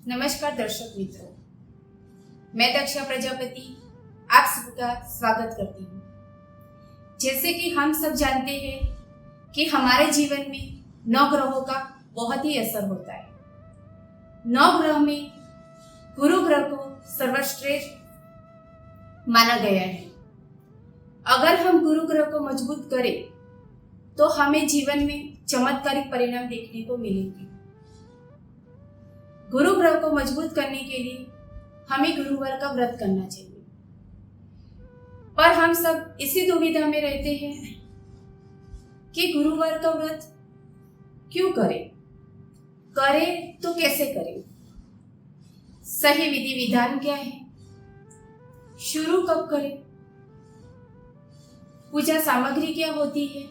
नमस्कार दर्शक मित्रों, मैं दक्षा प्रजापति आप सबका स्वागत करती हूँ। जैसे कि हम सब जानते हैं कि हमारे जीवन में 9 ग्रहों का बहुत ही असर होता है। 9 ग्रह में गुरु ग्रह को सर्वश्रेष्ठ माना गया है। अगर हम गुरु ग्रह को मजबूत करें तो हमें जीवन में चमत्कारिक परिणाम देखने को मिलेंगे। गुरु ग्रह को मजबूत करने के लिए हमें गुरुवार का व्रत करना चाहिए, पर हम सब इसी दुविधा में रहते हैं कि गुरुवार का व्रत क्यों करें तो कैसे करें, सही विधि विधान क्या है, शुरू कब करें, पूजा सामग्री क्या होती है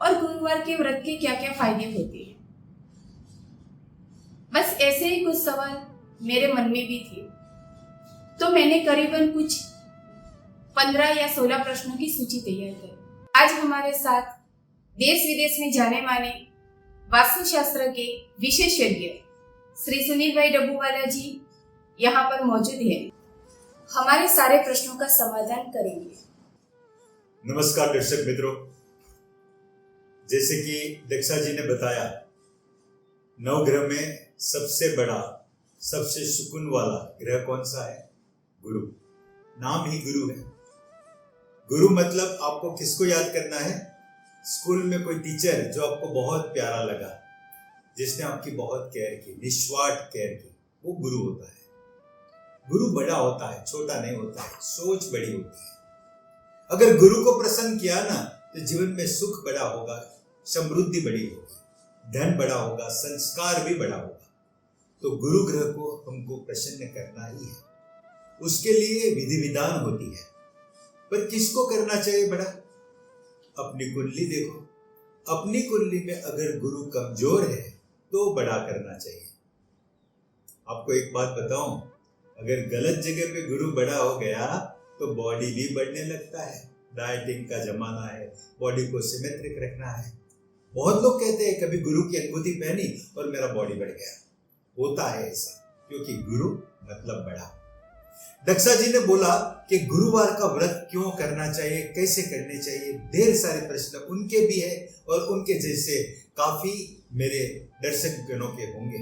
और गुरुवार के व्रत के क्या क्या फायदे होते हैं। बस ऐसे ही कुछ सवाल मेरे मन में भी थे, तो मैंने करीबन कुछ 15 या 16 प्रश्नों की सूची तैयार की। आज हमारे साथ देश विदेश में जाने माने वास्तुशास्त्र के विशेषज्ञ श्री सुनील भाई डब्बूवाला जी यहाँ पर मौजूद हैं। हमारे सारे प्रश्नों का समाधान करेंगे। नमस्कार दर्शक मित्रों, जैसे कि दक्षा जी ने बताया, 9 ग्रह में सबसे बड़ा, सबसे सुकून वाला ग्रह कौन सा है? गुरु। नाम ही गुरु है। गुरु मतलब आपको किसको याद करना है? स्कूल में कोई टीचर जो आपको बहुत प्यारा लगा, जिसने आपकी बहुत केयर की, निस्वार्थ केयर की, वो गुरु होता है। गुरु बड़ा होता है, छोटा नहीं होता है, सोच बड़ी होती है। अगर गुरु को प्रसन्न किया ना तो जीवन में सुख बड़ा होगा, समृद्धि बड़ी होगी, धन बड़ा होगा, संस्कार भी बड़ा होगा। तो गुरु ग्रह को हमको प्रसन्न करना ही है। उसके लिए विधि विधान होती है, पर किसको करना चाहिए बड़ा? अपनी कुंडली देखो। अपनी कुंडली में अगर गुरु कमजोर है तो बड़ा करना चाहिए। आपको एक बात बताऊं, अगर गलत जगह पे गुरु बड़ा हो गया तो बॉडी भी बढ़ने लगता है। डाइटिंग का जमाना है, बॉडी को सिमेट्रिक रखना है। बहुत लोग कहते हैं कभी गुरु की अनुभूति पहनी और मेरा बॉडी बढ़ गया। होता है ऐसा, क्योंकि गुरु मतलब बड़ा। दक्षा जी ने बोला कि गुरुवार का व्रत क्यों करना चाहिए, कैसे करने चाहिए। ढेर सारे प्रश्न उनके भी है और उनके जैसे काफी मेरे दर्शक गणों के होंगे।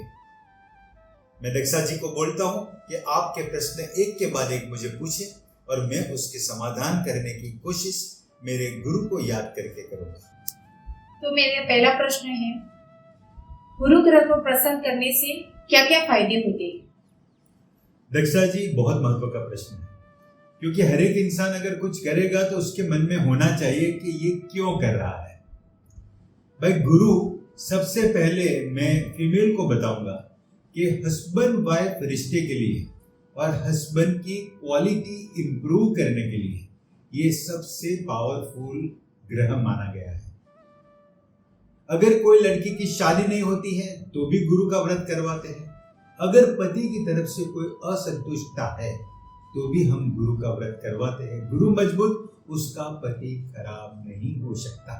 मैं दक्षा जी को बोलता हूं कि आपके प्रश्न एक के बाद एक मुझे पूछे और मैं उसके समाधान करने की कोशिश मेरे गुरु को याद करके करूंगा। तो मेरा पहला प्रश्न है, गुरु ग्रह को प्रसन्न करने से क्या क्या फायदे होते हैं? दक्षा जी, बहुत महत्व का प्रश्न है, क्योंकि हर एक इंसान अगर कुछ करेगा तो उसके मन में होना चाहिए कि ये क्यों कर रहा है। भाई, गुरु सबसे पहले मैं फीमेल को बताऊंगा कि हस्बैंड वाइफ रिश्ते के लिए और हस्बैंड की क्वालिटी इंप्रूव करने के लिए ये सबसे पावरफुल ग्रह माना गया है। अगर कोई लड़की की शादी नहीं होती है तो भी गुरु का व्रत करवाते हैं। अगर पति की तरफ से कोई असंतुष्टता है तो भी हम गुरु का व्रत करवाते हैं। गुरु मजबूत, उसका पति खराब नहीं हो सकता।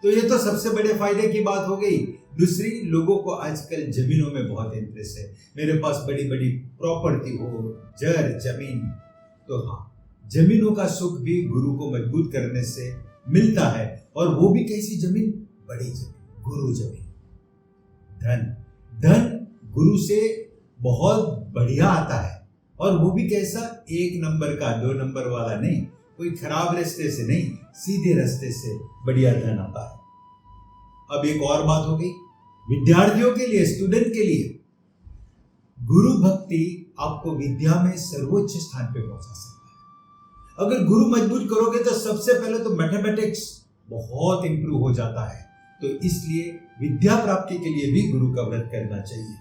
तो ये तो सबसे बड़े फायदे की बात हो गई। दूसरी, लोगों को आजकल जमीनों में बहुत इंटरेस्ट है। मेरे पास बड़ी बड़ी प्रॉपर्टी हो, जमीन, तो हाँ, जमीनों का सुख भी गुरु को मजबूत करने से मिलता है। और वो भी कैसी जमीन? बड़ी जमीन, गुरु जमीन। धन गुरु से बहुत बढ़िया आता है, और वो भी कैसा? 1 नंबर का, 2 नंबर वाला नहीं, कोई खराब रास्ते से नहीं, सीधे रास्ते से बढ़िया धन आता है। अब एक और बात हो गई विद्यार्थियों के लिए, स्टूडेंट के लिए। गुरु भक्ति आपको विद्या में सर्वोच्च स्थान पे पहुंचा सकता है। अगर गुरु मजबूत करोगे तो सबसे पहले तो मैथमेटिक्स बहुत इंप्रूव हो जाता है। तो इसलिए विद्या प्राप्ति के लिए भी गुरु का व्रत करना चाहिए।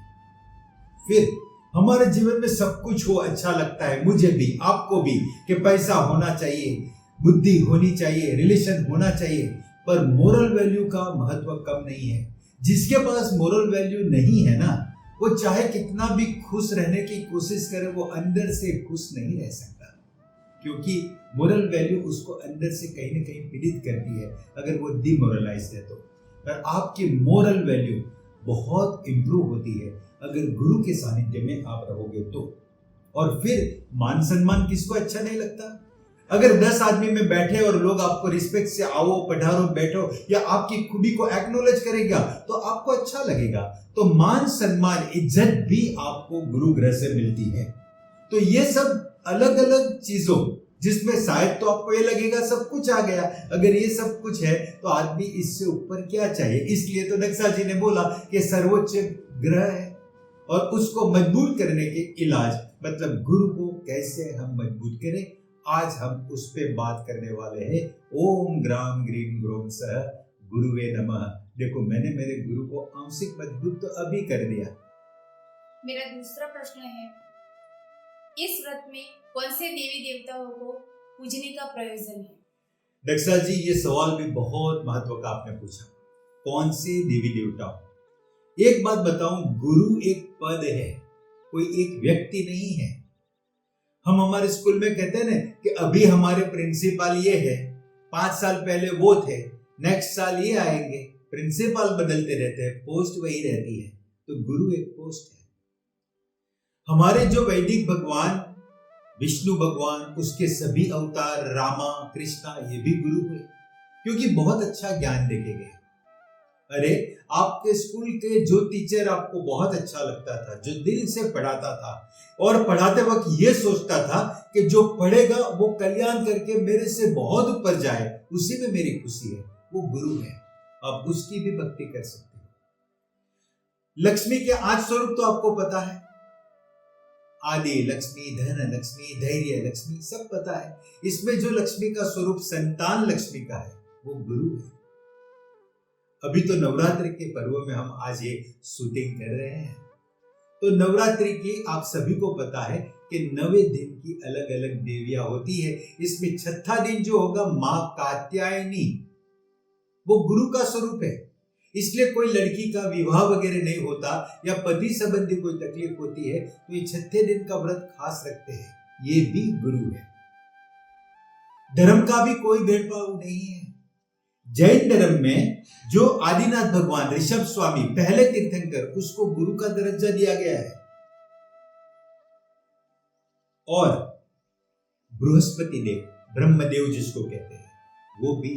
फिर हमारे जीवन में सब कुछ हो अच्छा लगता है, मुझे भी, आपको भी, कि पैसा होना चाहिए, बुद्धि होनी चाहिए, रिलेशन होना चाहिए, पर मोरल वैल्यू का महत्व कम नहीं है। जिसके पास मोरल वैल्यू नहीं है ना, वो चाहे कितना भी खुश रहने की कोशिश करे, वो अंदर से खुश नहीं रह सकता, क्योंकि मोरल वैल्यू उसको अंदर से कहीं ना कहीं पीड़ित करती है अगर वो डिमोरलाइज्ड है तो। पर आपकी मोरल वैल्यू बहुत इंप्रूव होती है अगर गुरु के सानिध्य में आप रहोगे तो। और फिर मान सम्मान किसको अच्छा नहीं लगता? अगर 10 आदमी में बैठे और लोग आपको रिस्पेक्ट से आओ पधारो बैठो या आपकी खूबी को एक्नॉलेज करेगा तो आपको अच्छा लगेगा। तो मान सम्मान इज्जत भी आपको गुरु ग्रह से मिलती है। तो ये सब अलग अलग चीजों जिसमें शायद तो आपको ये लगेगा सब कुछ आ गया, अगर ये सब कुछ है तो आदमी इससे ऊपर क्या चाहिए। इसलिए तो दक्षा जी ने बोला कि सर्वोच्च ग्रह है और उसको मजबूत करने के इलाज मतलब गुरु को कैसे हम मजबूत करें, आज हम उस पे बात करने वाले हैं। ओम ग्राम ग्रीम ग्रोम सह गुरुवे नमः। देखो मैंने मेरे गुरु को आंशिक मजबूत तो अभी कर दिया। मेरा दूसरा प्रश्न है, इस व्रत में कौन से देवी देवताओं को पूजने का प्रयोजन है? दक्षा जी ये सवाल भी बहुत महत्व का आपने पूछा, कौन से देवी देवताओं। एक बात बताऊं, गुरु एक पद है, कोई एक व्यक्ति नहीं है। हम हमारे स्कूल में कहते हैं ना कि अभी हमारे प्रिंसिपल ये है, 5 साल पहले वो थे, नेक्स्ट साल ये आएंगे, प्रिंसिपल बदलते रहते हैं, पोस्ट वही रहती है। तो गुरु एक पोस्ट है। हमारे जो वैदिक भगवान विष्णु भगवान, उसके सभी अवतार रामा कृष्णा ये भी गुरु हुए, क्योंकि बहुत अच्छा ज्ञान देके गए। अरे आपके स्कूल के जो टीचर आपको बहुत अच्छा लगता था, जो दिल से पढ़ाता था और पढ़ाते वक्त ये सोचता था कि जो पढ़ेगा वो कल्याण करके मेरे से बहुत ऊपर जाए, उसी में मेरी खुशी है, वो गुरु है। आप उसकी भी भक्ति कर सकते हो। लक्ष्मी के 8 स्वरूप तो आपको पता है, आदि लक्ष्मी, धन लक्ष्मी, धैर्य लक्ष्मी, सब पता है। इसमें जो लक्ष्मी का स्वरूप संतान लक्ष्मी का है वो गुरु है। अभी तो नवरात्रि के पर्व में हम आज ये शूटिंग कर रहे हैं। तो नवरात्रि की आप सभी को पता है कि 9 दिन की अलग अलग देवियां होती है। इसमें 6ठा दिन जो होगा मां कात्यायनी, वो गुरु का स्वरूप है। इसलिए कोई लड़की का विवाह वगैरह नहीं होता या पति संबंधी कोई तकलीफ होती है तो ये 6ठे दिन का व्रत खास रखते हैं, ये भी गुरु है। धर्म का भी कोई भेदभाव नहीं है। जैन धर्म में जो आदिनाथ भगवान ऋषभ स्वामी पहले तीर्थंकर, उसको गुरु का दर्जा दिया गया है। और बृहस्पति देव, ब्रह्मदेव जिसको कहते हैं, वो भी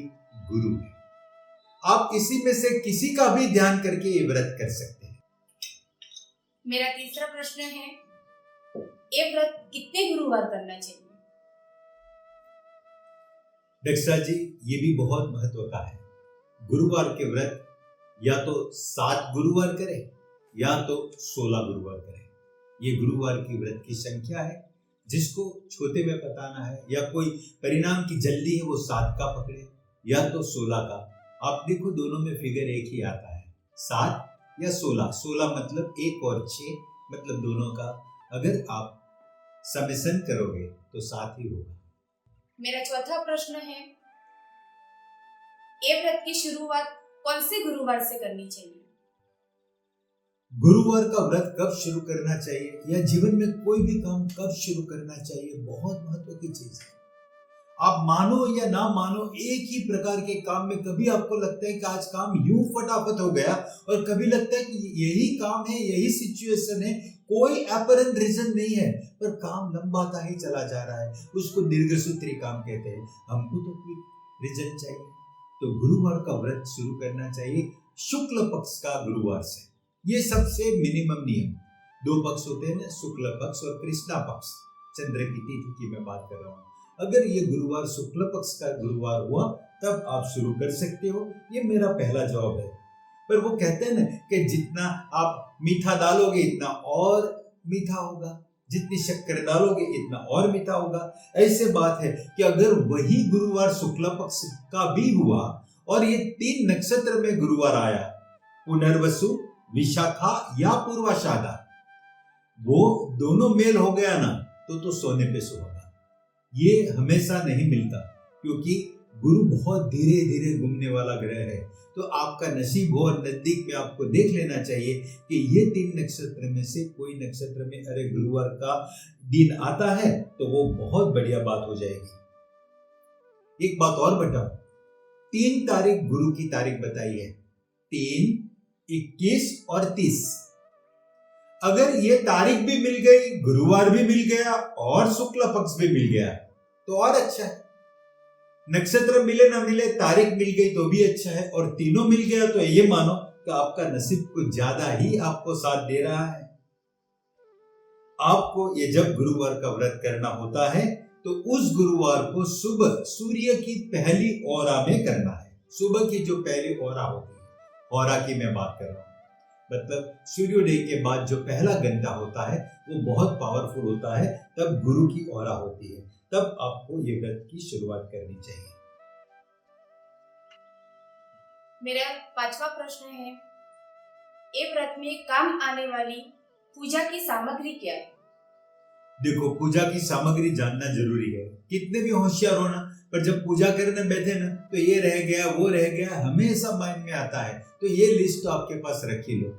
गुरु है। आप इसी में से किसी का भी ध्यान करके ये व्रत कर सकते हैं। मेरा तीसरा प्रश्न है, ये व्रत कितने गुरुवार करना चाहिए? दक्षा जी ये भी बहुत महत्व का है। गुरुवार के व्रत या तो 7 गुरुवार करें या तो 16 गुरुवार करें। ये गुरुवार की व्रत की संख्या है। जिसको छोटे में बताना है या कोई परिणाम की जल्दी है वो 7 का पकड़े या तो 16 का। आप देखो दोनों में फिगर एक ही आता है, 7 या 16। 16 मतलब 1 और 6 मतलब दोनों का अगर आप समेसन करोगे तो 7 ही होगा। मेरा चौथा प्रश्न है, ये व्रत की शुरुआत कौन से गुरुवार से करनी चाहिए? गुरुवार का व्रत कब शुरू करना चाहिए या जीवन में कोई भी काम कब शुरू करना चाहिए, बहुत महत्व की चीज है। आप मानो या ना मानो, एक ही प्रकार के काम में कभी आपको लगता है कि आज काम यूं फटाफट हो गया और कभी लगता है कि यही काम है, यही सिचुएशन है, कोई अपरेंट रीजन नहीं है पर काम लंबाता ही चला जा रहा है, उसको दीर्घसूत्री काम कहते हैं। हमको तो कोई रीजन चाहिए। तो गुरुवार का व्रत शुरू करना चाहिए शुक्ल पक्ष का गुरुवार से। ये सबसे मिनिमम नियम। 2 पक्ष होते हैं ना, शुक्ल पक्ष और कृष्णा पक्ष, चंद्र की तिथि की मैं बात कर रहा हूँ। अगर ये गुरुवार शुक्ल पक्ष का गुरुवार हुआ तब आप शुरू कर सकते हो। ये मेरा पहला जवाब है। पर वो कहते हैं ना कि जितना आप मीठा डालोगे इतना और मीठा होगा, जितनी शक्कर डालोगे इतना और मीठा होगा। ऐसे बात है कि अगर वही गुरुवार शुक्ल पक्ष का भी हुआ और ये 3 नक्षत्र में गुरुवार आया, पुनर्वसु, विशाखा या पूर्वाषाढ़ा, वो दोनों मेल हो गया ना तो सोने पे सुहागा। ये हमेशा नहीं मिलता क्योंकि गुरु बहुत धीरे धीरे घूमने वाला ग्रह है। तो आपका नसीब हो और नजदीक में आपको देख लेना चाहिए कि ये 3 नक्षत्र में से कोई नक्षत्र में अरे गुरुवार का दिन आता है तो वो बहुत बढ़िया बात हो जाएगी। एक बात और बताओ, 3 तारीख गुरु की तारीख बताई है, 3, 21 और 30। अगर ये तारीख भी मिल गई, गुरुवार भी मिल गया और शुक्ल पक्ष भी मिल गया तो और अच्छा है। नक्षत्र मिले ना मिले, तारीख मिल गई तो भी अच्छा है, और तीनों मिल गया तो ये मानो कि आपका नसीब कुछ ज्यादा ही आपको साथ दे रहा है। आपको ये जब गुरुवार का व्रत करना होता है तो उस गुरुवार को सुबह सूर्य की पहली ओरा में करना है। सुबह की जो पहली ओरा होती है, ओरा की मैं बात कर रहा हूँ, मतलब सूर्योदय के बाद जो पहला घंटा होता है वो बहुत पावरफुल होता है। तब गुरु की ओरा होती है, तब आपको ये व्रत की शुरुआत करनी चाहिए। मेरा 5वां प्रश्न है, ये व्रत में काम आने वाली पूजा की सामग्री क्या है? देखो, पूजा की सामग्री जानना जरूरी है। कितने भी होशियार हो ना, पर जब पूजा करने बैठे ना तो ये रह गया वो रह गया हमेशा माइंड में आता है। तो ये लिस्ट तो आपके पास रख ही लो।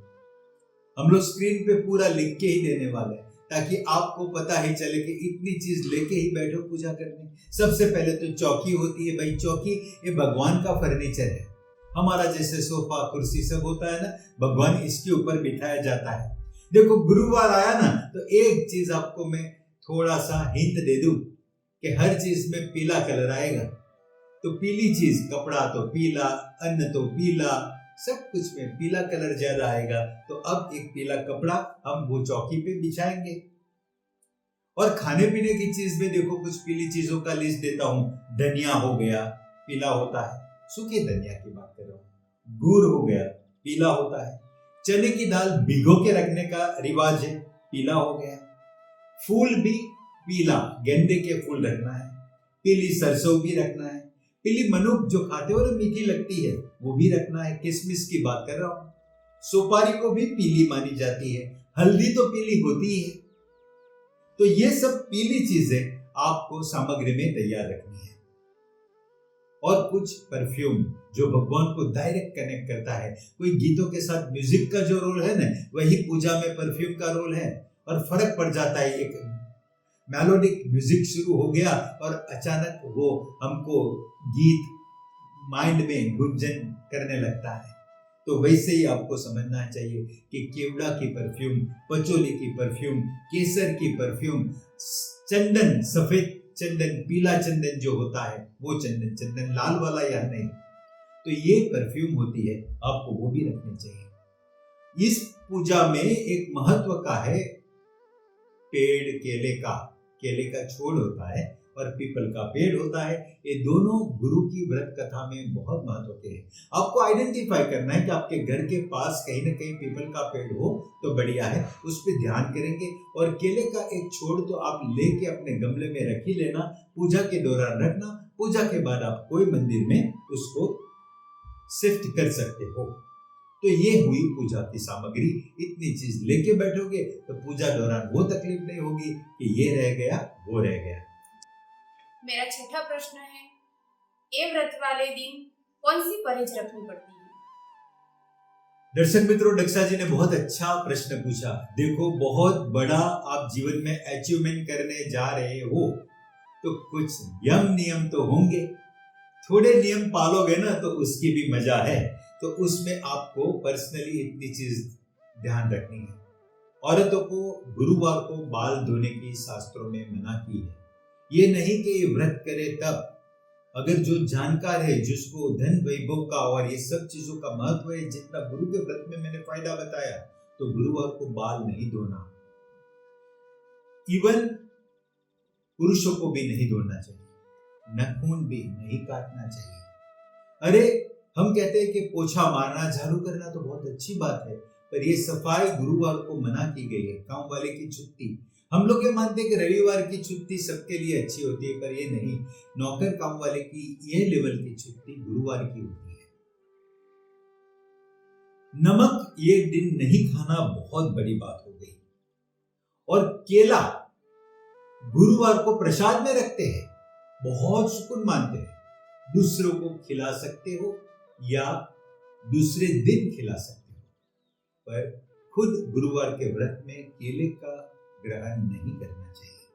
हम लोग स्क्रीन पे पूरा लिख के ही देने वाले हैं ताकि आपको पता ही चले कि इतनी चीज लेके ही बैठो पूजा करने। सबसे पहले तो चौकी होती है भाई। चौकी ये भगवान का फर्नीचर है। हमारा जैसे सोफा कुर्सी सब होता है ना, भगवान इसके ऊपर बिठाया जाता है। देखो, गुरुवार आया ना तो एक चीज आपको मैं थोड़ा सा हिंट दे दूं कि हर चीज में पीला कलर आएगा। तो पीली चीज, कपड़ा तो पीला, अन्न तो पीला, सब कुछ में पीला कलर ज्यादा आएगा। तो अब एक पीला कपड़ा हम वो चौकी पे बिछाएंगे। और खाने पीने की चीज में देखो, कुछ पीली चीजों का लिस्ट देता हूँ। धनिया हो गया, पीला होता है, सूखे धनिया की बात कर रहा हूँ। गुड़ हो गया, पीला होता है। चने की दाल भिगो के रखने का रिवाज है, पीला हो गया। फूल भी पीला, गेंदे के फूल रखना है। पीली सरसों भी रखना है। पीली मनुक जो खाते हो ना, मीठी लगती है, वो भी रखना है। किशमिश की बात कर रहा हूं। सुपारी को भी पीली मानी जाती है। हल्दी तो पीली होती है। तो ये सब पीली चीजें आपको सामग्री में तैयार रखनी है। और कुछ परफ्यूम जो भगवान को डायरेक्ट कनेक्ट करता है। कोई गीतों के साथ म्यूजिक का जो रोल है ना, वही पूजा में परफ्यूम का रोल है। और फर्क पड़ जाता है, एक मेलोडिक म्यूजिक शुरू हो गया और अचानक वो हमको गीत माइंड में गुंजन करने लगता है। तो वैसे ही आपको समझना चाहिए कि केवड़ा की परफ्यूम, पचोली की परफ्यूम, केसर की परफ्यूम, चंदन, सफेद चंदन, पीला चंदन जो होता है वो चंदन, चंदन लाल वाला या नहीं, तो ये परफ्यूम होती है, आपको वो भी रखनी चाहिए। इस पूजा में एक महत्व का है पेड़ केले का छोड़ होता है और पीपल का पेड़ होता है। ये दोनों गुरु की व्रत कथा में बहुत महत्व के हैं। आपको आइडेंटिफाई करना है कि आपके घर के पास कहीं ना कहीं पीपल का पेड़ हो तो बढ़िया है, उस पर ध्यान करेंगे। और केले का एक छोड़ तो आप लेके अपने गमले में रख ही लेना, पूजा के दौरान रखना। पूजा के बाद आप कोई मंदिर में उसको शिफ्ट कर सकते हो। तो ये हुई पूजा की सामग्री। इतनी चीज लेके बैठोगे तो पूजा दौरान वो तकलीफ नहीं होगी कि ये रह गया वो रह गया। मेरा 6वां प्रश्न है, ये व्रत वाले दिन कौन सी परहेज रखनी पड़ती है? दर्शक मित्रों, दक्षा जी ने बहुत अच्छा प्रश्न पूछा। देखो, बहुत बड़ा आप जीवन में अचीवमेंट करने जा रहे हो तो कुछ नियम तो होंगे। थोड़े नियम पालोगे ना तो उसकी भी मजा है। तो उसमें आपको पर्सनली इतनी चीज ध्यान रखनी है। औरतों को गुरुवार को बाल धोने की शास्त्रों में मना की है। ये नहीं कि ये व्रत करे तब। अगर जो जानकार है, जिसको धन वैभव का और ये सब चीजों का महत्व है, जितना गुरु के व्रत में मैंने फायदा बताया, तो गुरुवार को बाल नहीं धोना। इवन पुरुषों को भी नहीं धोना चाहिए, नाखून भी नहीं काटना चाहिए। अरे, हम कहते हैं कि पोछा मारना, झाड़ू करना तो बहुत अच्छी बात है, पर ये सफाई गुरुवार को मना की गई है। काम वाले की छुट्टी, हम लोग ये मानते हैं कि रविवार की छुट्टी सबके लिए अच्छी होती है, पर ये नहीं। नौकर काम वाले की ये लेवल की छुट्टी गुरुवार की होती है। नमक ये दिन नहीं खाना बहुत बड़ी बात हो गई। और केला गुरुवार को प्रसाद में रखते हैं, बहुत सुकून मानते हैं। दूसरों को खिला सकते हो या दूसरे दिन खिला सकते हो, पर खुद गुरुवार के व्रत में केले का ग्रहण नहीं करना चाहिए।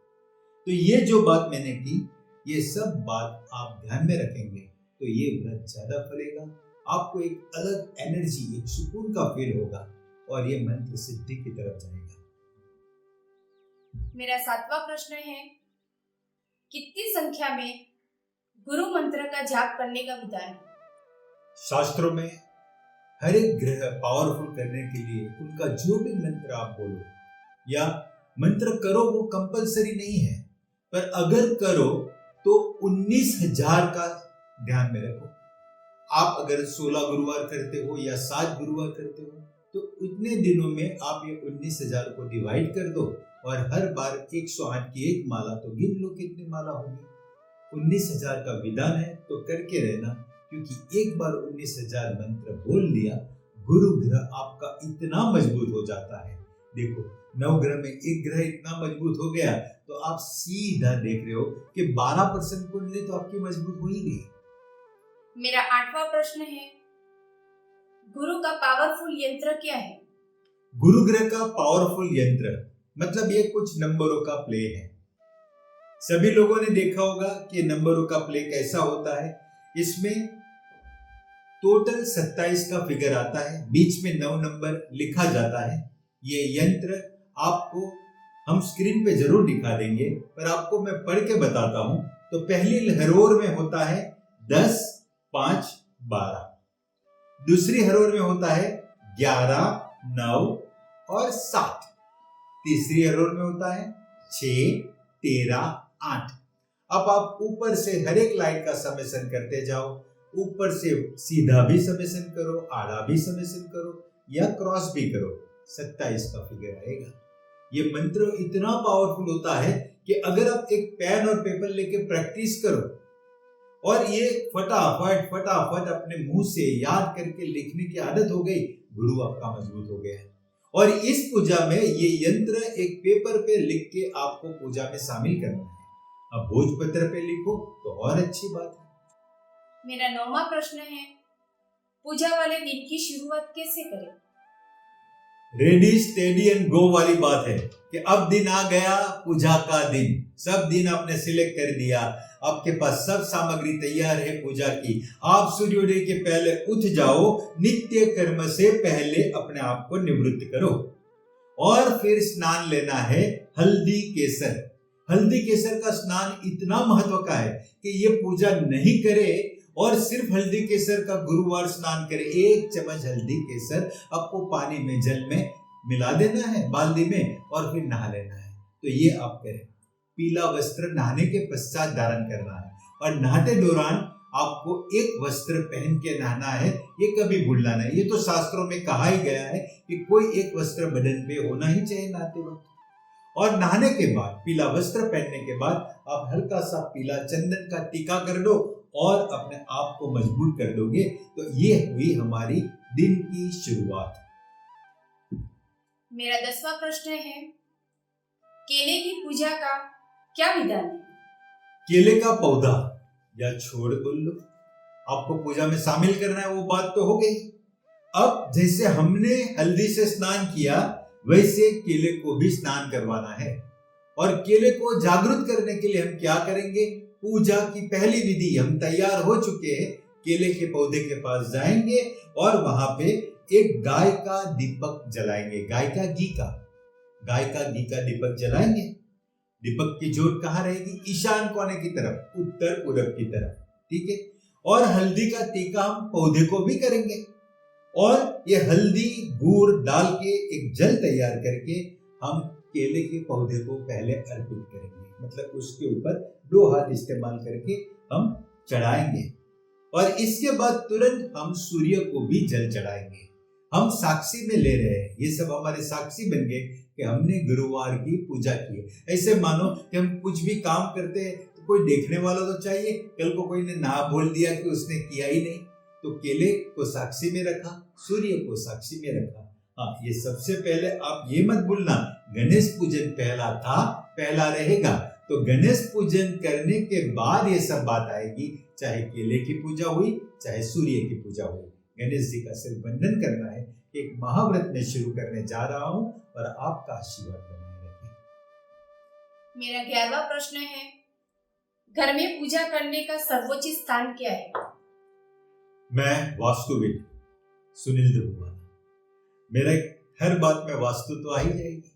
तो ये जो बात मैंने की, ये सब बात आप ध्यान में रखेंगे तो ये व्रत ज्यादा फलेगा। आपको एक अलग एनर्जी, एक सुकून का फील होगा और ये मंत्र सिद्धि की तरफ जाएगा। मेरा 7वां प्रश्न है, कितनी संख्या में गुरु मंत्र का जाप करने का विधान है? शास्त्रों में हर एक ग्रह पावरफुल करने के लिए उनका जो भी मंत्र आप बोलो या मंत्र करो, वो कंपलसरी नहीं है, पर अगर करो तो 19,000 का ध्यान में रखो। आप अगर 16 गुरुवार करते हो या 7 गुरुवार करते हो तो उतने दिनों में आप ये 19,000 को डिवाइड कर दो और हर बार 108 की एक माला, तो गिन लो कितनी माला होगी। 19,000 का विधान है, तो करके रहना, क्योंकि एक बार 19,000 मंत्र बोल लिया, गुरु ग्रह आपका इतना मजबूत हो जाता है। देखो, 9 ग्रह में एक ग्रह इतना मजबूत हो गया तो आप सीधा देख रहे हो कि 12% कुंडली तो आपकी मजबूत हो ही गई। मेरा 8वां प्रश्न है, गुरु का पावरफुल यंत्र क्या है? गुरु ग्रह का पावरफुल यंत्र मतलब ये कुछ नंबरों का प्ले है। सभी लोगों ने देखा होगा कि नंबरों का प्ले कैसा होता है। इसमें टोटल 27 का फिगर आता है, बीच में 9 नंबर लिखा जाता है। ये यंत्र आपको हम स्क्रीन पे जरूर दिखा देंगे, पर आपको मैं पढ़ के बताता हूं। तो पहली हरोर में होता है 10, 5, 12। दूसरी हरोर में होता है 11, 9 और 7। तीसरी हरोर में होता है 6, 13, 8। अब आप ऊपर से हर एक लाइन का समेशन करते जाओ। ऊपर से सीधा भी समेशन करो, आड़ा भी समेशन करो या क्रॉस भी करो, 27 का फिगर आएगा। ये मंत्र इतना पावरफुल होता है कि अगर आप एक पेन और पेपर लेके प्रैक्टिस करो और ये फटाफट अपने मुंह से याद करके लिखने की आदत हो गई, गुरु आपका मजबूत हो गया है। और इस पूजा में ये यंत्र एक पेपर पे लिख के आपको पूजा में शामिल करना है। अब भोजपत्र पे लिखो तो और अच्छी बात है। मेरा 9वां प्रश्न है, पूजा वाले दिन की शुरुआत कैसे करें? रेडी स्टेडी एंड गो वाली बात है कि अब दिन आ गया पूजा का दिन। सब दिन आपने सिलेक्ट कर दिया, आपके पास सब सामग्री तैयार है पूजा की। आप सूर्योदय के पहले उठ जाओ, नित्य कर्म से पहले अपने आप को निवृत्त करो और फिर स्नान लेना है हल्दी केसर। हल्दी केसर का स्नान इतना महत्व का है कि ये पूजा नहीं करे और सिर्फ हल्दी केसर का गुरुवार स्नान करे। 1 चम्मच हल्दी केसर आपको पानी में, जल में मिला देना है बाल्टी में और फिर नहा लेना है। तो ये आप करें। पीला वस्त्र नहाने के पश्चात धारण करना है और नहाते दौरान आपको एक वस्त्र पहन के नहाना है, ये कभी भूलना नहीं। ये तो शास्त्रों में कहा ही गया है कि कोई एक वस्त्र बदन पे होना ही चाहिए नहाते वक्त। और नहाने के बाद, पीला वस्त्र पहनने के बाद आप हल्का सा पीला चंदन का टीका कर दो और अपने आप को मजबूत कर दोगे। तो ये हुई हमारी दिन की शुरुआत। मेरा 10वां प्रश्न है, केले की पूजा का क्या विधान है? केले का पौधा या छोड़ बोल लो, आपको पूजा में शामिल करना है, वो बात तो हो गई। अब जैसे हमने हल्दी से स्नान किया, वैसे केले को भी स्नान करवाना है। और केले को जागृत करने के लिए हम क्या करेंगे? पूजा की पहली विधि, हम तैयार हो चुके हैं, केले के पौधे के पास जाएंगे और वहां पे एक गाय का दीपक जलाएंगे। गाय का घी का दीपक जलाएंगे। दीपक की ज्योत कहाँ रहेगी? ईशान कोने की तरफ, उत्तर पूरब की तरफ, ठीक है। और हल्दी का टीका हम पौधे को भी करेंगे और ये हल्दी गुड़ डाल के एक जल तैयार करके हम केले के पौधे को पहले अर्पित करेंगे, मतलब उसके ऊपर 2 हाथ इस्तेमाल करके हम चढ़ाएंगे। और इसके बाद तुरंत हम सूर्य को भी जल चढ़ाएंगे। हम साक्षी में ले रहे हैं, ये सब हमारे साक्षी बन गए कि हमने गुरुवार की पूजा की है। ऐसे मानो कि हम कुछ भी काम करते हैं तो कोई देखने वाला तो चाहिए। कल को कोई ने ना बोल दिया कि उसने किया ही नहीं, तो केले को साक्षी में रखा, सूर्य को साक्षी में रखा। हाँ, ये सबसे पहले आप ये मत भूलना, गणेश पूजन पहला था, पहला रहेगा। तो गणेश पूजन करने के बाद ये सब बात आएगी, चाहे केले की पूजा हुई, चाहे सूर्य की पूजा हुई। गणेश जी का सिर्फ वंदन करना है। एक महाव्रत में शुरू करने जा रहा हूं और आपका आशीर्वाद बनाए रखें। मेरा 11वां प्रश्न है, घर में पूजा करने का सर्वोच्च स्थान क्या है? मैं वास्तुविद सुनील देववाला, मेरा हर बात में वास्तु तो आ ही जाएगी।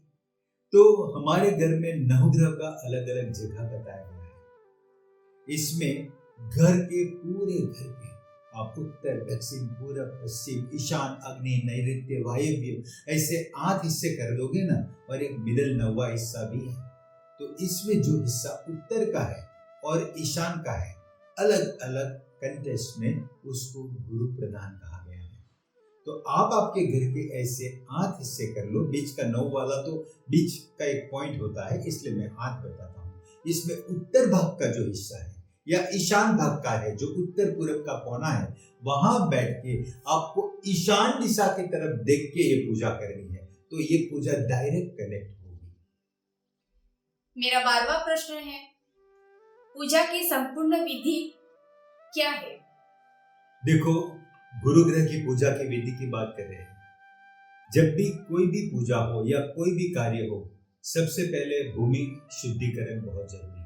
तो हमारे घर में नवग्रह का अलग अलग जगह बताया गया है। इसमें घर के पूरे घर के आप उत्तर, दक्षिण, पूरब, पश्चिम, ईशान, अग्नि, नैऋत्य, वायव्य ऐसे 8 हिस्से कर दोगे ना, और एक मिडल 9वां हिस्सा भी है। तो इसमें जो हिस्सा उत्तर का है और ईशान का है, अलग अलग कंटेस्ट में उसको गुरु प्रदान कहा गया है। तो आप आपके घर के ऐसे 8 हिस्से कर लो। बीच का 9 वाला तो बीच का एक पॉइंट होता है, इसलिए मैं 8 बताता हूँ। इसमें उत्तर भाग का जो हिस्सा है या ईशान भाग का है, जो उत्तर पूरब का कोना है, वहां बैठ के आपको ईशान दिशा की तरफ देख के ये पूजा करनी है। तो ये पूजा डायरेक्ट कनेक्ट होगी। मेरा 12वां प्रश्न है, पूजा की संपूर्ण विधि क्या है? देखो, गुरु ग्रह की पूजा की विधि की बात कर रहे हैं। जब भी कोई भी पूजा हो या कोई भी कार्य हो, सबसे पहले भूमि शुद्धिकरण बहुत जरूरी है।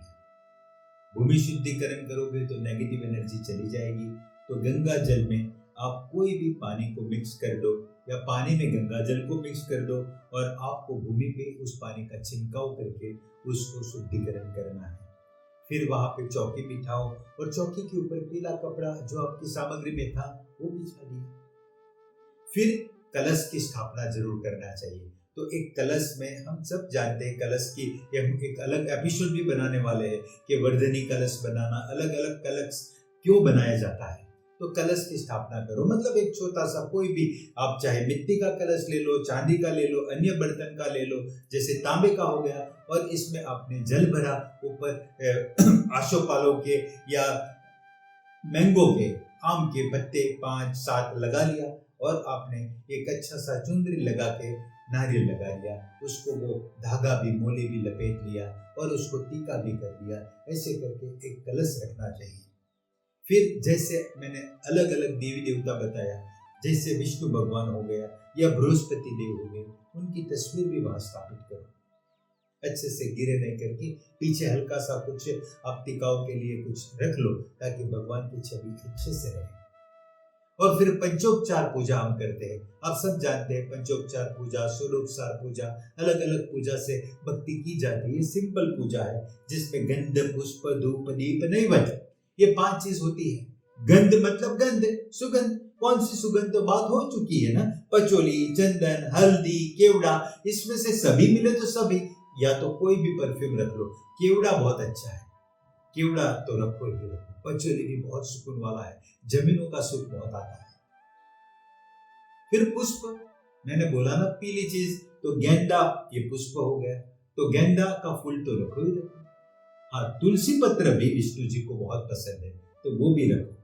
भूमि शुद्धिकरण करोगे तो नेगेटिव एनर्जी चली जाएगी। तो गंगा जल में आप कोई भी पानी को मिक्स कर दो या पानी में गंगा जल को मिक्स कर दो, और आपको भूमि पे उस पानी का छिड़काव करके उसको शुद्धिकरण करना है। फिर वहां पे चौकी बिठाओ और चौकी के ऊपर पीला कपड़ा जो आपकी सामग्री में था वो बिछा दिया। फिर कलश की स्थापना जरूर करना चाहिए। तो एक कलश में हम सब जानते हैं, कलश की हम एक अलग एपिसोड भी बनाने वाले हैं कि वर्धनी कलश बनाना, अलग अलग कलश क्यों बनाया जाता है। तो कलश की स्थापना करो, मतलब एक छोटा सा कोई भी, आप चाहे मिट्टी का कलश ले लो, चांदी का ले लो, अन्य बर्तन का ले लो, जैसे तांबे का हो गया, और इसमें आपने जल भरा, ऊपर आशोपालों के या मैंगो के, आम के पत्ते 5-7 लगा लिया, और आपने एक अच्छा सा चुंदरी लगा के नारियल लगा लिया, उसको वो धागा भी, मोले भी लपेट लिया, और उसको टीका भी कर लिया। ऐसे करके एक कलश रखना चाहिए। फिर जैसे मैंने अलग अलग देवी देवता बताया, जैसे विष्णु भगवान हो गया या बृहस्पति देव हो गए, उनकी तस्वीर भी वहां स्थापित करो। अच्छे से गिरे नहीं करके पीछे हल्का सा कुछ आप टिकाव के लिए कुछ रख लो, ताकि भगवान की छवि अच्छे से रहे। और फिर पंचोपचार पूजा हम करते हैं। आप सब जानते हैं पंचोपचार पूजा, षोडोपचार पूजा, अलग अलग पूजा से भक्ति की जाती है। ये सिंपल पूजा है जिसमें गंध, पुष्प, धूप, दीप, नैवेद्य, ये 5 चीज होती है। गंध मतलब गंध, सुगंध। कौन सी सुगंध तो बात हो चुकी है ना, पचोली, चंदन, हल्दी, केवड़ा, इसमें से सभी मिले तो सभी, या तो कोई भी परफ्यूम रख लो। केवड़ा बहुत अच्छा है, केवड़ा तो रखो ही रखो। पचोली भी बहुत सुकून वाला है, जमीनों का सुख बहुत आता है। फिर पुष्प, मैंने बोला ना पीली चीज, तो गेंदा, ये पुष्प हो गया, तो गेंदा का फूल तो रखो ही रखो। हाँ, तुलसी पत्र भी विष्णु जी को बहुत पसंद है, तो वो भी रखो।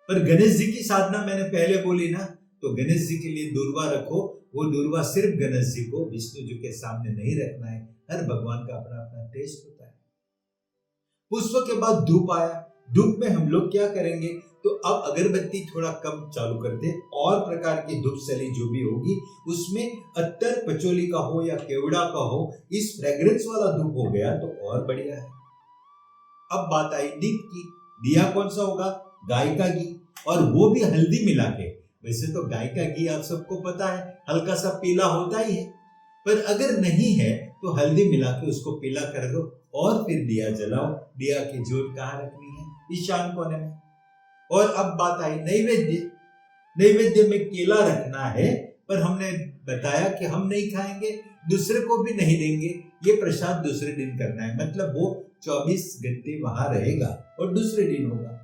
पर गणेश जी की साधना मैंने पहले बोली ना, तो गणेश जी के लिए दूर्वा रखो। वो दूर्वा सिर्फ गणेश जी को, विष्णु जी के सामने नहीं रखना है। हर भगवान का अपना अपना टेस्ट होता है। पुष्प के बाद धूप आया। धूप में हम लोग क्या करेंगे, तो अब अगरबत्ती थोड़ा कम चालू करते, और प्रकार की धूप सली जो भी होगी उसमें अत्तर, पचोली का हो या केवड़ा का हो, इस फ्रेग्रेंस वाला धूप हो गया तो और बढ़िया है। अब बात आई दीप की। दिया कौन सा होगा, गाय का घी, और वो भी हल्दी मिला के। वैसे तो गाय का घी आप सबको पता है हल्का सा पीला होता ही है, पर अगर नहीं है तो हल्दी मिला के उसको पीला कर दो, और फिर दिया जलाओ। दिया की जोत कहाँ रखनी है, ईशान कोने में। और अब बात आई नैवेद्य। नैवेद्य में केला रखना है, पर हमने बताया कि हम नहीं खाएंगे, दूसरे को भी नहीं देंगे। ये प्रसाद दूसरे दिन करना है, मतलब वो 24 घंटे वहां रहेगा और दूसरे दिन होगा।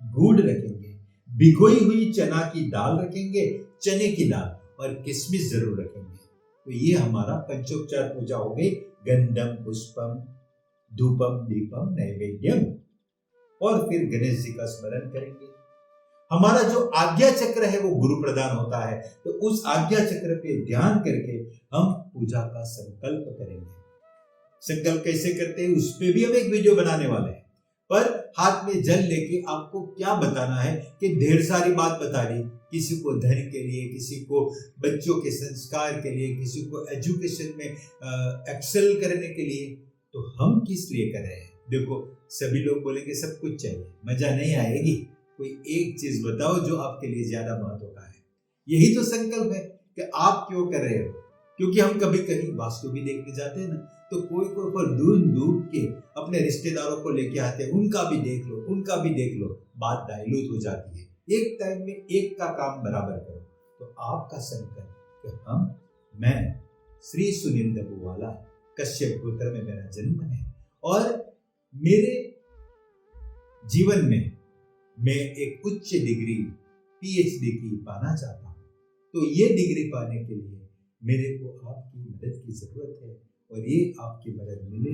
गुड़ रखेंगे, भिगोई हुई चना की दाल रखेंगे, चने की दाल, और किशमिश जरूर रखेंगे। तो ये हमारा पंचोपचार पूजा हो गई। गंधम, पुष्पम, धूपम, दीपम, नैवेद्यम, और फिर गणेश जी का स्मरण करेंगे। हमारा जो आज्ञा चक्र है वो गुरु प्रदान होता है, तो उस आज्ञा चक्र पे ध्यान करके हम पूजा का संकल्प करेंगे। संकल्प कैसे करते हैं उस पे भी हम एक वीडियो बनाने वाले हैं। पर हाथ में जल लेके आपको क्या बताना है कि ढेर सारी बात बता दी, किसी को धन के लिए, किसी को बच्चों के संस्कार के लिए, किसी को एजुकेशन में एक्सेल करने के लिए। तो हम किस लिए कर रहे हैं? देखो, सभी लोग बोलेंगे सब कुछ चाहिए, मजा नहीं आएगी। कोई एक चीज बताओ जो आपके लिए ज्यादा महत्व का है। यही तो संकल्प है कि आप क्यों कर रहे हो। क्योंकि हम कभी कहीं वास्तु भी देखने जाते हैं ना, तो कोई कोई पर दूर दूर के अपने रिश्तेदारों को लेके आते हैं, उनका भी देख लो, उनका भी देख लो, बात डाइल्यूट हो जाती है। एक टाइम में एक का काम बराबर करो। तो आपका संकल्प कि मैं श्री सुनील डब्बूवाला कश्यप गोत्र में मेरा जन्म है और मेरे जीवन में मैं एक उच्च डिग्री पीएचडी की पाना चाहता हूँ। तो ये डिग्री पाने के लिए मेरे को आपकी मदद की जरूरत है और ये आपकी मदद मिले,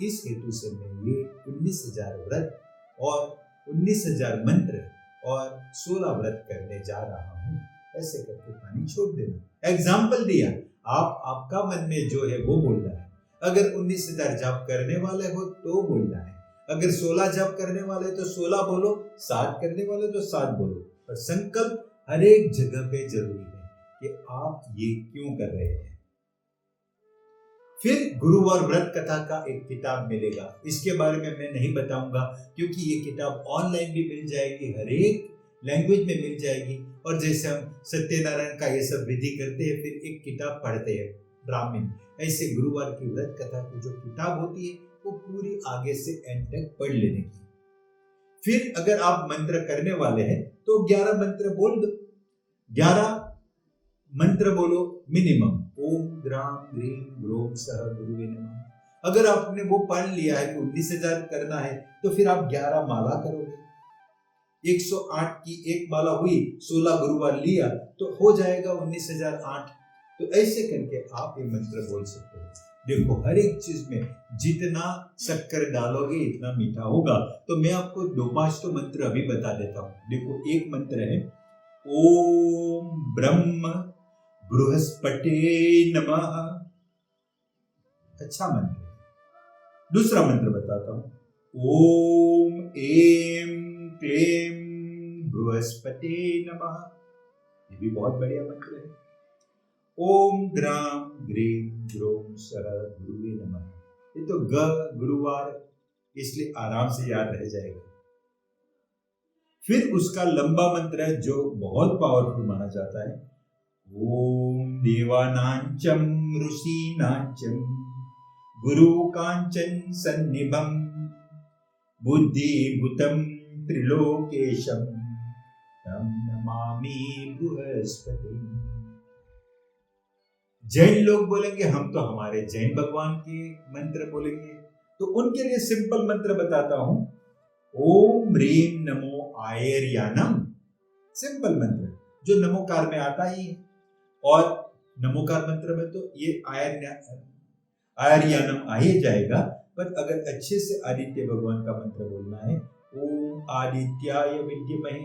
इस हेतु से मैं ये 19,000 व्रत और 19,000 मंत्र और 16 व्रत करने जा रहा हूँ। ऐसे करके पानी छोड़ देना। एग्जाम्पल दिया, आपका मन में जो है वो बोलना है। अगर 19,000 जाप करने वाले हो तो बोलना है, अगर 16 जाप करने वाले तो 16 बोलो, 7 करने वाले तो 7 बोलो। पर संकल्प हर एक जगह पे जरूरी है कि आप ये क्यों कर रहे हैं। फिर गुरुवार व्रत कथा का एक किताब मिलेगा, इसके बारे में मैं नहीं बताऊंगा क्योंकि ये किताब ऑनलाइन भी मिल जाएगी, हर एक लैंग्वेज में मिल जाएगी। और जैसे हम सत्यनारायण का ये सब विधि करते हैं, फिर एक किताब पढ़ते हैं ब्राह्मण, ऐसे गुरुवार की व्रत कथा की जो किताब होती है वो पूरी आगे से एंड तक पढ़ लेने की। फिर अगर आप मंत्र करने वाले हैं तो 11 मंत्र बोल दो, 11 मंत्र बोलो मिनिमम, ओम ग्राम ग्रीम ग्रोम सह गुरुवे नमः। अगर आपने वो पढ़ लिया है कि 19,000 करना है तो फिर आप 11 माला करोगे। 108 की एक माला हुई, 16 गुरुवार लिया तो हो जाएगा 19,008। तो ऐसे करके आप ये मंत्र बोल सकते हो। देखो हर एक चीज में जितना शक्कर डालोगे इतना मीठा होगा। तो मैं आपको 2-5 तो मंत्र अभी बता देता हूँ। देखो एक मंत्र है ओम ब्रह्म बृहस्पते नमः, अच्छा मंत्र है। दूसरा मंत्र बताता हूँ, ओम एम क्लेम बृहस्पते नमः, ये भी बहुत बढ़िया मंत्र है। ओम ग्राम ग्रीम ग्रोम सह गुरुवे नमः, ये तो गुरुवार इसलिए आराम से याद रह जाएगा। फिर उसका लंबा मंत्र है जो बहुत पावरफुल माना जाता है, ओम देवानांचम ऋषीनांचम गुरु कांचन सन्निभम बुद्धिभूतम त्रिलोकेशम तम नमामि बृहस्पति। जैन लोग बोलेंगे, हम तो हमारे जैन भगवान के मंत्र बोलेंगे, तो उनके लिए सिंपल मंत्र बताता हूं, ओम ह्रीम नमो आयर्यानम, सिंपल मंत्र जो नमोकार में आता ही है। और नमोकार मंत्र में तो ये आयर्यानम आ ही जाएगा, पर अगर अच्छे से आदित्य भगवान का मंत्र बोलना है, ओम आदित्याय विद्महे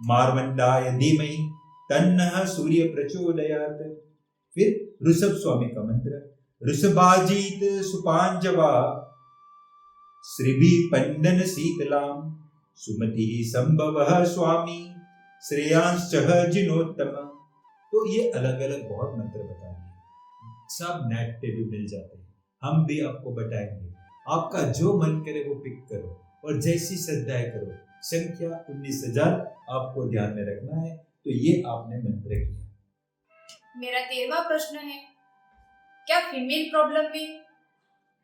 मार्वंडाय धीमहि तन्नः सूर्य प्रचोदयात्। फिर ऋषभ स्वामी का मंत्र, ऋषभाजीत सुपांजवा श्रीभी पंडन शीतलाम सुमति संभवः स्वामी श्रेयांश्च जिनोत्तम। तो ये अलग अलग बहुत मंत्र बता दिए, सब नेट पे भी मिल जाते हैं, हम भी आपको बताएंगे। आपका जो मन करे वो पिक करो और जैसी श्रद्धाएं करो। संख्या 19,000 आपको ध्यान में रखना है। तो ये आपने मंत्र किया। मेरा 13वां प्रश्न है, क्या फीमेल प्रॉब्लम में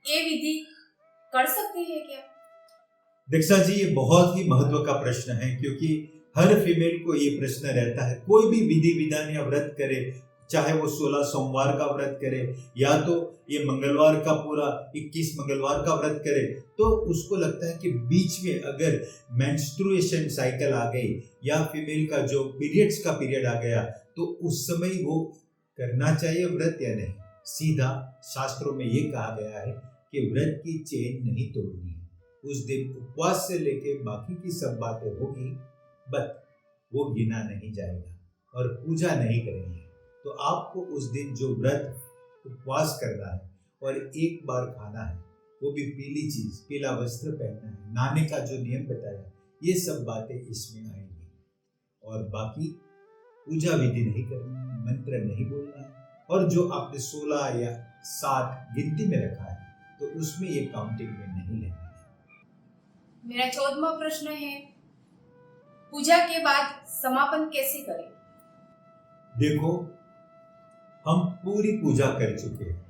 ये विधि कर सकते हैं क्या? दीक्षा जी ये बहुत ही महत्व का प्रश्न है, क्योंकि हर फीमेल को ये प्रश्न रहता है। कोई भी विधि विधान या व्रत करे, चाहे वो 16 सोमवार का व्रत करे या तो ये मंगलवार का पूरा 21 मंगलवार का व्रत करे, तो उसको लगता है कि बीच में अगर मेंस्ट्रुएशन साइकिल आ गई या फीमेल का जो पीरियड्स का पीरियड आ गया, तो उस समय वो करना चाहिए व्रत या नहीं। सीधा शास्त्रों में ये कहा गया है कि व्रत की चेन नहीं तोड़नी है। उस दिन उपवास से लेके बाकी की सब बातें होगी, बट वो गिना नहीं जाएगा और पूजा नहीं करेंगे। तो आपको उस दिन जो व्रत उपवास करना है और एक बार खाना है, वो भी पीली चीज, पीला वस्त्र पहनना है, नहाने का जो नियम बताया, ये सब बातें इसमें आएंगी। और बाकी पूजा विधि नहीं करनी है, मंत्र नहीं बोलना है, और जो आपने 16 या 7 गिनती में रखा है तो उसमें ये काउंटिंग में नहीं लेना है। मेरा 14वां प्रश्न है, पूजा के बाद समापन कैसे करें? देखो हम पूरी पूजा कर चुके हैं,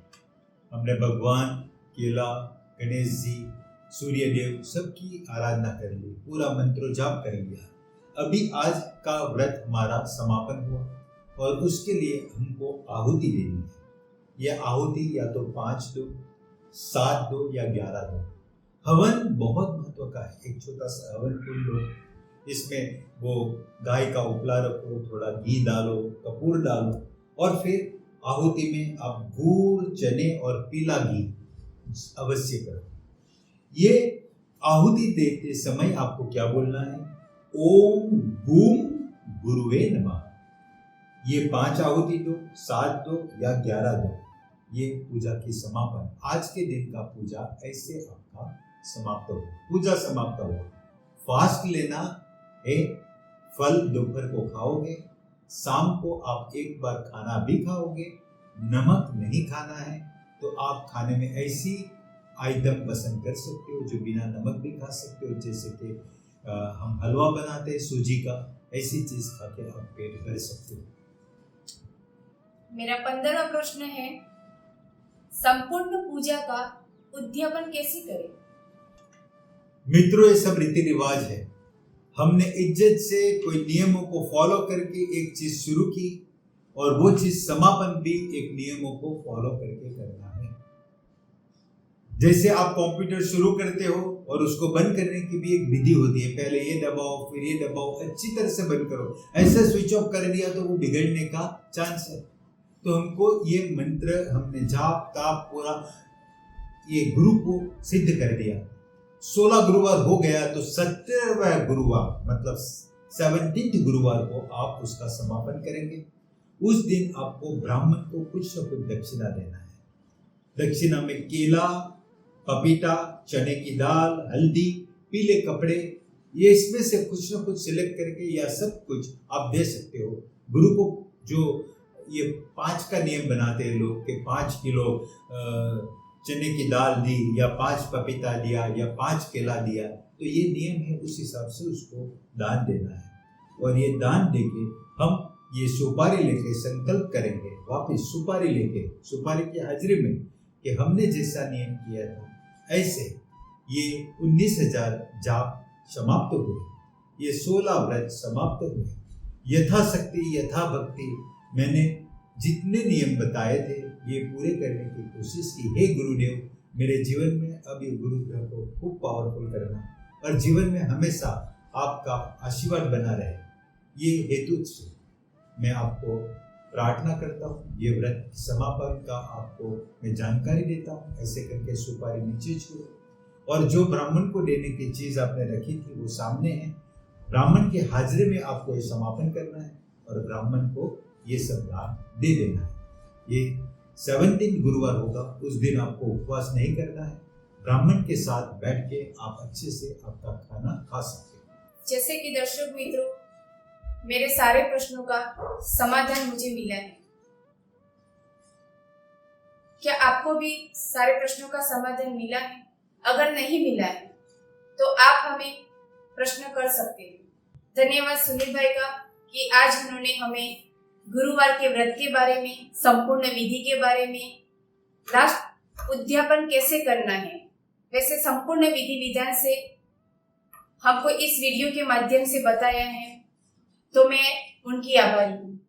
हमने भगवान केला, गणेश जी, सूर्य देव सबकी आराधना कर ली, पूरा मंत्रोजाप कर लिया। अभी आज का व्रत हमारा समापन हुआ और उसके लिए हमको आहुति देनी है। यह आहुति या तो 5 दो, 7 दो या 11 दो। हवन बहुत महत्व का है। एक छोटा सा हवन कुंड लो, इसमें वो गाय का उपला रखो, थोड़ा घी डालो, कपूर डालो और फिर आहुति में आप गुड़, चने और पीला घी अवश्य करो। ये आहुति देते समय आपको क्या बोलना है? ओम गूम गुरुवे नमः। ये 5 आहुति दो, 7 दो या 11 दो। ये पूजा की समापन, आज के दिन का पूजा ऐसे आपका समाप्त हो, पूजा समाप्त हो। फास्ट लेना है, फल दोपहर को खाओगे, शाम को आप एक बार खाना भी खाओगे। नमक नहीं खाना है तो आप खाने में ऐसी आइटम पसंद कर सकते हो जो बिना नमक भी खा सकते हो, जैसे कि हम हलवा बनाते हैं सूजी का, ऐसी चीज खा के आप पेट भर सकते हो। मेरा 15वां प्रश्न है, संपूर्ण पूजा का उद्यापन कैसे करें? मित्रों, ये सब रीति रिवाज है। हमने इज्जत से कोई नियमों को फॉलो करके एक चीज शुरू की और वो चीज समापन भी एक नियमों को फॉलो करके करना है। जैसे आप कंप्यूटर शुरू करते हो और उसको बंद करने की भी एक विधि होती है, पहले ये दबाओ फिर ये दबाओ, अच्छी तरह से बंद करो। ऐसे स्विच ऑफ कर दिया तो वो बिगड़ने का चांस है। तो हमको ये मंत्र हमने जाप ताप पूरा ये गुरु को सिद्ध कर दिया। 16 गुरुवार हो गया तो 17वां गुरुवार मतलब 17th गुरुवार को आप उसका समापन करेंगे। उस दिन आपको ब्राह्मण को कुछ न कुछ दक्षिणा देना है। दक्षिणा में केला, पपीता, चने की दाल, हल्दी, पीले कपड़े, ये इसमें से कुछ न कुछ सिलेक्ट करके या सब कुछ आप दे सकते हो। गुरु को जो ये 5 का नियम बनाते हैं लोग कि 5 किलो चने की दाल दी या 5 पपीता दिया या 5 केला दिया, तो ये नियम है, उस हिसाब से उसको दान देना है। और ये दान देके हम ये सुपारी लेके संकल्प करेंगे, वापस सुपारी लेके, सुपारी की हाजिरी में कि हमने जैसा नियम किया था ऐसे ये 19,000 जाप समाप्त हुए, ये 16 व्रत समाप्त हुए। यथाशक्ति यथा भक्ति मैंने जितने नियम बताए थे ये पूरे करने की कोशिश की। हे गुरुदेव, मेरे जीवन में अब ये गुरु ग्रह को खूब पावरफुल करना और जीवन में हमेशा आपका आशीर्वाद बना रहे, ये हेतु से मैं आपको प्रार्थना करता हूँ। ये व्रत समापन का आपको मैं जानकारी देता हूँ। ऐसे करके सुपारी नीचे छोड़ो और जो ब्राह्मण को देने की चीज आपने रखी थी वो सामने है। ब्राह्मण की हाजिरी में आपको ये समापन करना है और ब्राह्मण को ये सब दान दे देना है। ये 17 गुरुवार होगा, उस दिन आपको उपवास नहीं करना है। ब्राह्मण के साथ बैठ के आप अच्छे से आपका खाना खा सकते हैं। जैसे कि दर्शक मित्रों, मेरे सारे प्रश्नों का समाधान मुझे मिला है। क्या आपको भी सारे प्रश्नों का समाधान मिला है? अगर नहीं मिला है तो आप हमें प्रश्न कर सकते हैं। धन्यवाद सुनील भाई का कि आज उन्होंने हमें गुरुवार के व्रत के बारे में, संपूर्ण विधि के बारे में, लास्ट उद्यापन कैसे करना है, वैसे संपूर्ण विधि विधान से हमको इस वीडियो के माध्यम से बताया है, तो मैं उनकी आभारी हूँ।